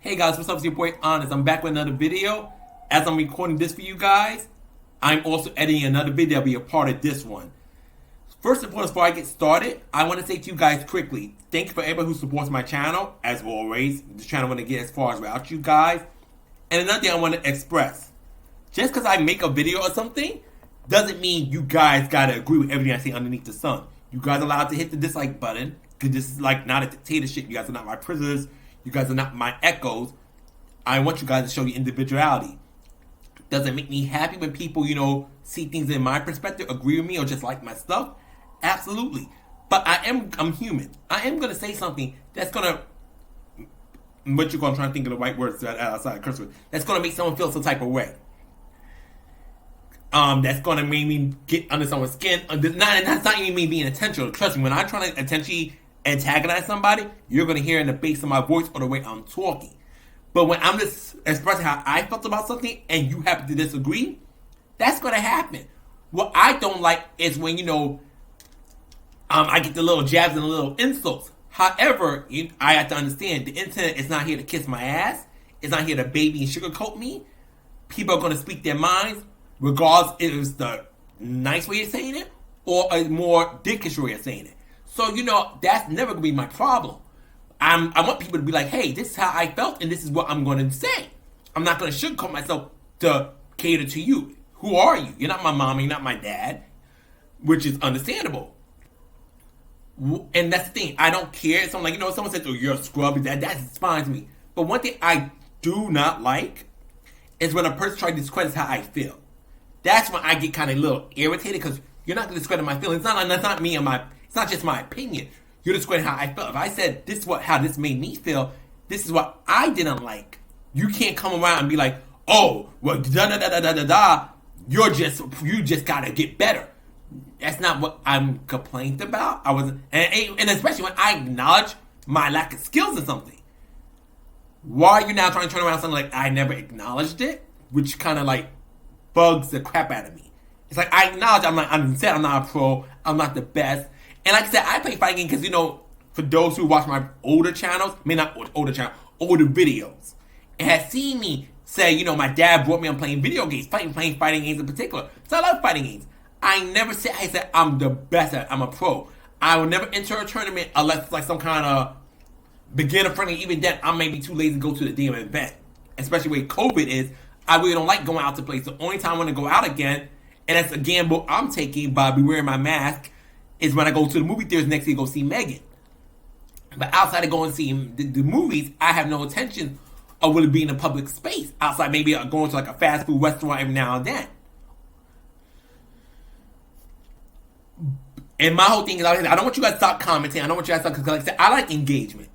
Hey guys, what's up? It's your boy Onyxe. I'm back with another video. As I'm recording this for you guys, I'm also editing another video. I'll be a part of this one. First and foremost, before I get started, I want to say to you guys quickly, thank you for everybody who supports my channel. As always, this channel want to get as far as without you guys. And another thing I want to express, just because I make a video or something, doesn't mean you guys got to agree with everything I say underneath the sun. You guys are allowed to hit the dislike button, because this is like not a dictatorship. You guys are not my prisoners. You guys are not my echoes. I want you guys to show your individuality. Does it make me happy when people, see things in my perspective, agree with me, or just like my stuff? Absolutely. But I'm human. I am going to say something that's going to, I'm trying to think of the right words outside of curse words, that's going to make someone feel some type of way. That's going to make me get under someone's skin. That's not even me being intentional. Trust me, when I'm trying to intentionally antagonize somebody, you're going to hear in the bass of my voice or the way I'm talking. But when I'm just expressing how I felt about something and you happen to disagree, that's going to happen. What I don't like is when, I get the little jabs and the little insults. However, I have to understand the internet is not here to kiss my ass. It's not here to baby and sugarcoat me. People are going to speak their minds, regardless if it's the nice way of saying it or a more dickish way of saying it. So, that's never going to be my problem. I want people to be like, hey, this is how I felt and this is what I'm going to say. I'm not going to sugarcoat myself to cater to you. Who are you? You're not my mom, you're not my dad, which is understandable. And that's the thing. I don't care. Someone someone says, oh, you're a scrub. That's fine to me. But one thing I do not like is when a person tries to discredit how I feel. That's when I get kind of a little irritated because you're not going to discredit my feelings. That's not me and it's not just my opinion. You're discrediting how I felt. If I said this is how this made me feel, this is what I didn't like. You can't come around and be like, oh, well, you just gotta get better. That's not what I'm complaining about. And especially when I acknowledge my lack of skills in something. Why are you now trying to turn around something like I never acknowledged it? Which kind of like bugs the crap out of me. It's like I acknowledge I'm not a pro, I'm not the best. And like I said, I play fighting games because, for those who watch my older channels, older videos, and have seen me say, my dad brought me on playing video games, playing fighting games in particular. So I love fighting games. I said I'm the best at it. I'm a pro. I will never enter a tournament unless it's like some kind of beginner friendly. Even then, I may be too lazy to go to the damn event. Especially where COVID is, I really don't like going out to play. So the only time I want to go out again, and that's a gamble I'm taking by wearing my mask, is when I go to the movie theaters next year to go see Megan. But outside of going and seeing the movies, I have no intention of really being in a public space. Outside maybe going to like a fast food restaurant every now and then. And my whole thing is, I don't want you guys to stop commenting. I don't want you guys to stop, because like I said, I like engagement.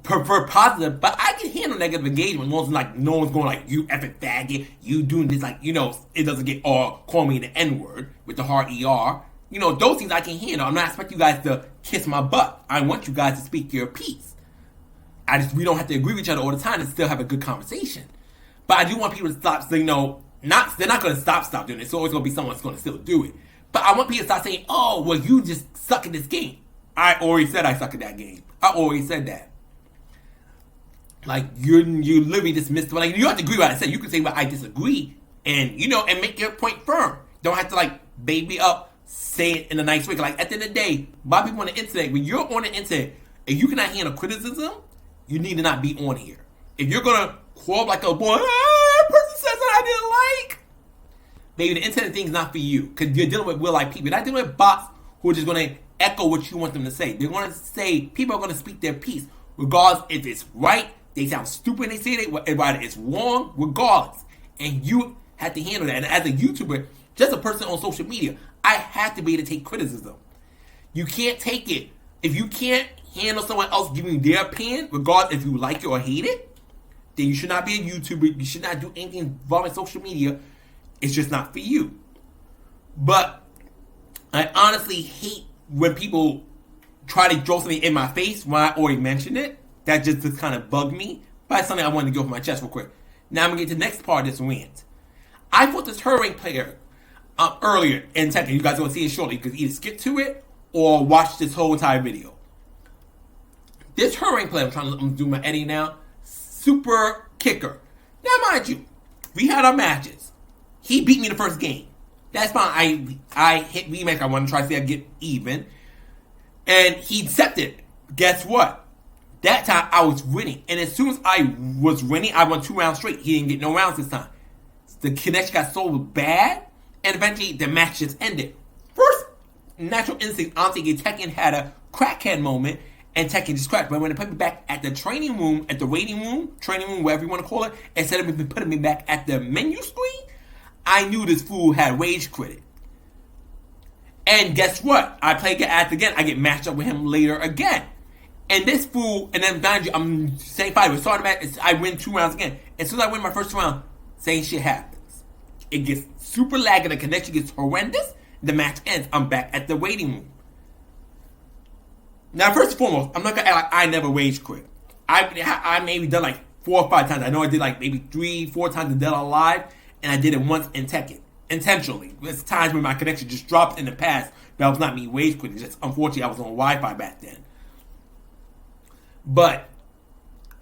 Prefer positive, but I can handle negative engagement. No one's going like, you effing faggot, you doing this, it doesn't get all, call me the N-word with the hard ER. Those things I can handle. I'm not expecting you guys to kiss my butt. I want you guys to speak your piece. We don't have to agree with each other all the time and still have a good conversation. But I do want people to stop, they're not going to stop doing it. It's always going to be someone that's going to still do it. But I want people to stop saying, oh, well, you just suck at this game. I already said I suck at that game. I already said that. Like, you literally dismissed, but you don't have to agree with what I said. You can say, well, I disagree, and, and make your point firm. Don't have to, baby up, say it in a nice way. Like, at the end of the day, a lot of people on the internet, when you're on the internet, if you cannot handle criticism, you need to not be on here. If you're going to crawl like a boy, person says that I didn't like, maybe the internet thing is not for you, because you're dealing with real-life people. You're not dealing with bots who are just going to echo what you want them to say. They're going to say, people are going to speak their piece, regardless if it's right. They sound stupid when they say it, whether it's wrong, regardless. And you have to handle that. And as a YouTuber, just a person on social media, I have to be able to take criticism. You can't take it. If you can't handle someone else giving you their opinion, regardless if you like it or hate it, then you should not be a YouTuber. You should not do anything involving social media. It's just not for you. But I honestly hate when people try to throw something in my face when I already mentioned it. That just kind of bugged me. But that's something I wanted to get off my chest real quick. Now I'm going to get to the next part of this rant. I fought this her rank player earlier in Tekken. You guys are going to see it shortly. You can either skip to it or watch this whole entire video. This her rank player, I'm do my editing now, super kicker. Now, mind you, we had our matches. He beat me the first game. That's fine. I hit rematch. I want to try to see if I get even. And he accepted. Guess what? That time I was winning. And as soon as I was winning, I won 2 rounds straight. He didn't get no rounds this time. The connection got so bad, and eventually the match just ended. First, natural instinct, honestly, Tekken had a crackhead moment, and Tekken just cracked. But when they put me back at the training room, at the waiting room, training room, whatever you want to call it, instead of putting me back at the menu screen, I knew this fool had rage quitted. And guess what? I play Act again. I get matched up with him later again. And this fool, and then behind you, I'm same fight. We started back. I win 2 rounds again. As soon as I win my first round, same shit happens. It gets super laggy. The connection gets horrendous. The match ends. I'm back at the waiting room. Now, first and foremost, I'm not gonna act like I never rage quit. I maybe done like 4 or 5 times. I know I did like maybe 3, 4 times in Dead or Alive, and I did it once in Tekken. Intentionally. There's times when my connection just dropped in the past. That was not me rage quitting. Just unfortunately, I was on Wi-Fi back then. But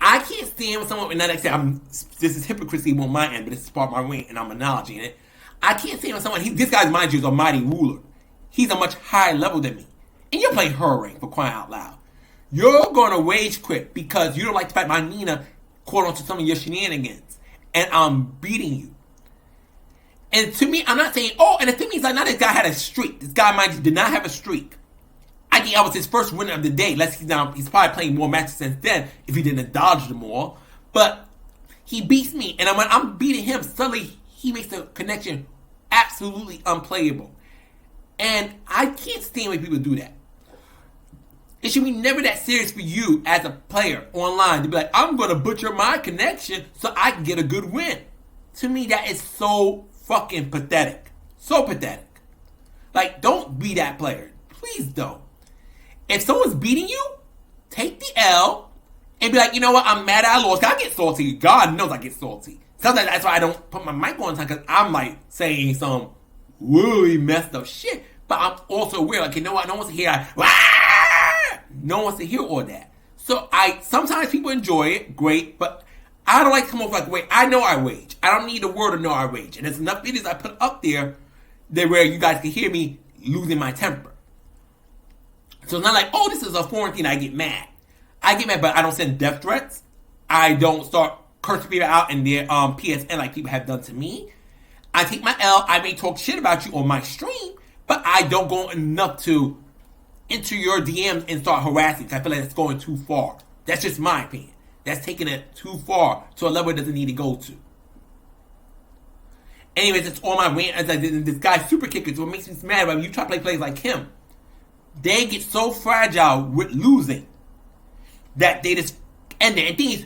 I can't stand with someone, and not actually, this is hypocrisy on my end, but this is part of my wing, and I'm acknowledging it. I can't stand with someone, this guy, mind you, is a mighty ruler. He's a much higher level than me. And you're playing her rank, for crying out loud. You're going to rage quit because you don't like the fact my Nina caught on to some of your shenanigans. And I'm beating you. And to me, I'm not saying, and the thing is, like, not this guy had a streak. This guy, mind you, did not have a streak. I think I was his first winner of the day. He's probably playing more matches since then if he didn't dodge them all. But he beats me, and when I'm beating him, suddenly he makes the connection absolutely unplayable. And I can't stand when people do that. It should be never that serious for you as a player online to be like, I'm going to butcher my connection so I can get a good win. To me, that is so fucking pathetic. So pathetic. Like, don't be that player. Please don't. If someone's beating you, take the L and be like, you know what, I'm mad I lost. I get salty. God knows I get salty. Sometimes that's why I don't put my mic on time, because I'm like saying some really messed up shit. But I'm also aware, like, you know what, no one wants to hear, no one wants to hear all that. So sometimes people enjoy it, great, but I don't like to come off like, wait, I know I rage. I don't need the word to know I rage. And there's enough videos I put up there that where you guys can hear me losing my temper. So it's not like, this is a foreign thing, I get mad. I get mad, but I don't send death threats. I don't start cursing people out in their PSN like people have done to me. I take my L. I may talk shit about you on my stream, but I don't go enough to enter your DMs and start harassing, because I feel like it's going too far. That's just my opinion. That's taking it too far to a level it doesn't need to go to. Anyways, it's all my rant. As I did, this guy's super kicker. So what makes me mad about you try to play plays like him, they get so fragile with losing that they just end it. And things,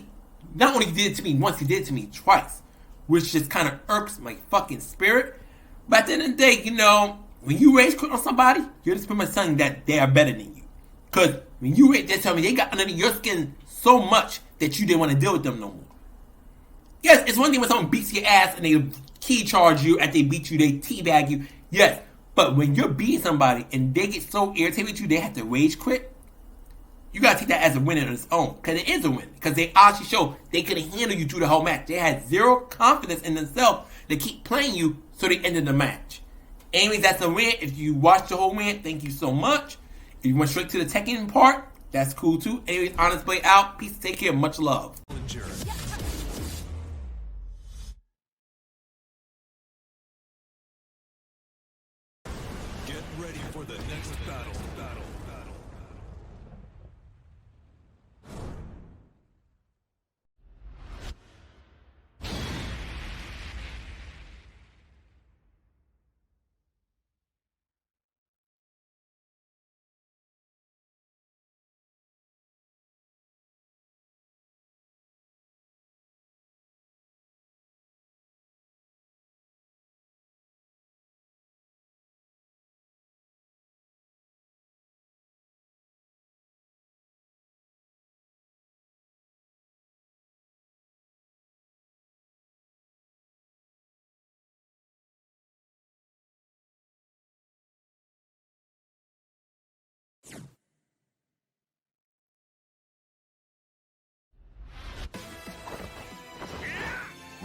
not only did it to me once, he did it to me twice, which just kind of irks my fucking spirit. But at the end of the day, when you rage quit on somebody, you're just pretty much saying that they are better than you. Because when you rage, they tell me they got under your skin so much that you didn't want to deal with them no more. Yes, it's one thing when someone beats your ass and they key charge you, after they beat you, they teabag you. Yes, but when you're beating somebody and they get so irritated with you, they have to rage quit, you gotta take that as a win on its own. Because it is a win. Because they actually show they could handle you through the whole match. They had zero confidence in themselves to keep playing you, so they ended the match. Anyways, that's a win. If you watched the whole win, thank you so much. If you went straight to the Tekken part, that's cool too. Anyways, Honest Play out. Peace, take care, much love. Get ready for the next battle.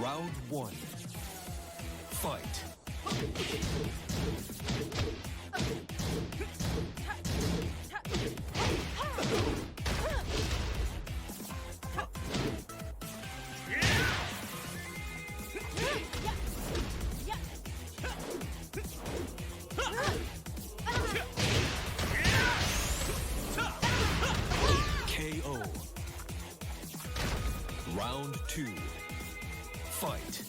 Round 1. Fight. KO. Round 2. Fight.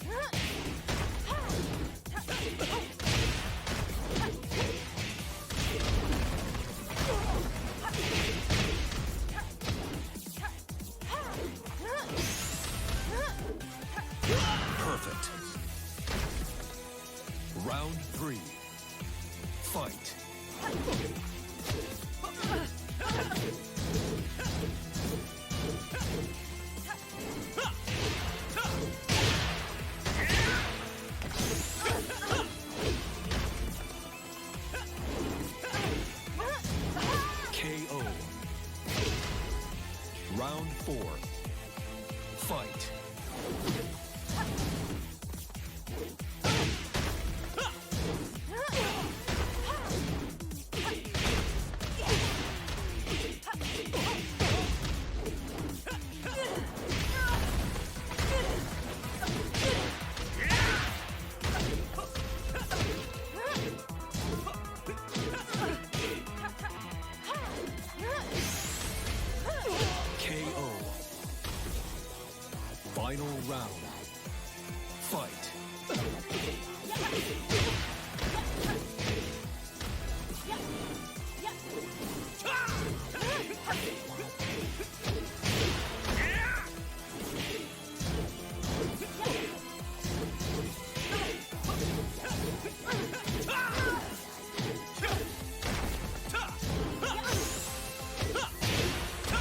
Perfect. Round 3. Fight. KO. Round 4. Fight. KO. Final round. Fight.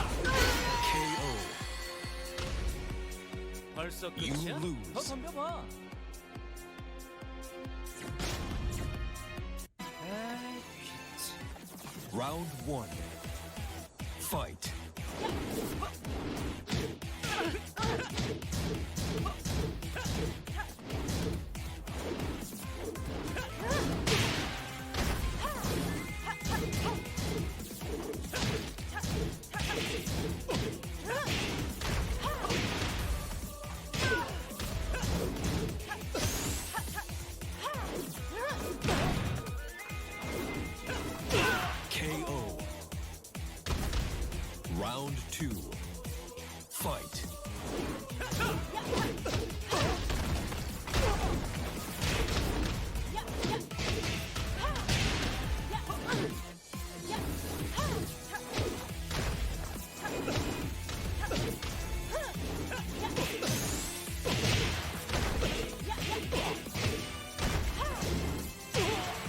KO. 벌써 You 끝이야? lose. 더 덤벼봐. 에이, 귀찮. Round 1. Fight. KO. Round 2. Fight.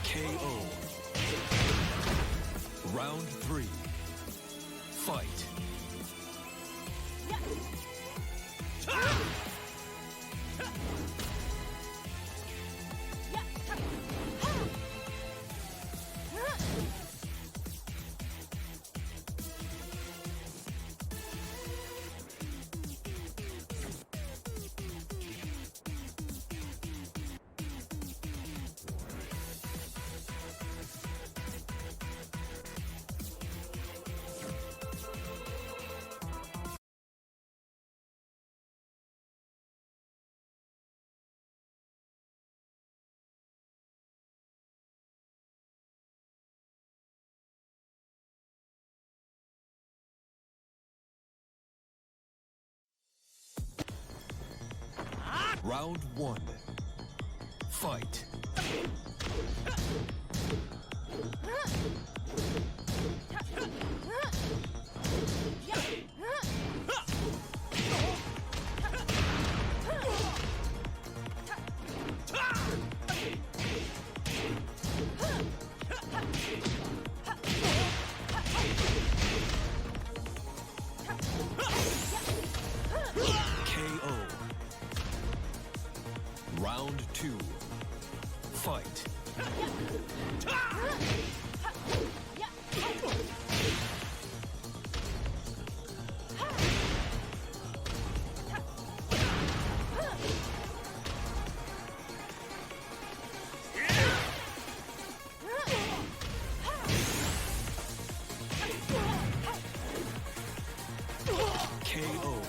KO. Round 3. Fight. Round 1. Fight. KO. Round 2. Fight. KO.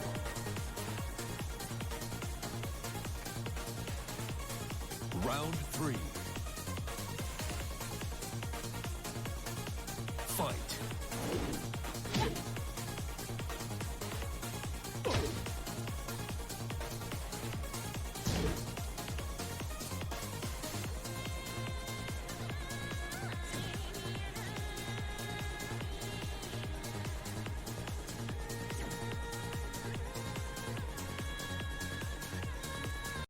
Round 3. Fight.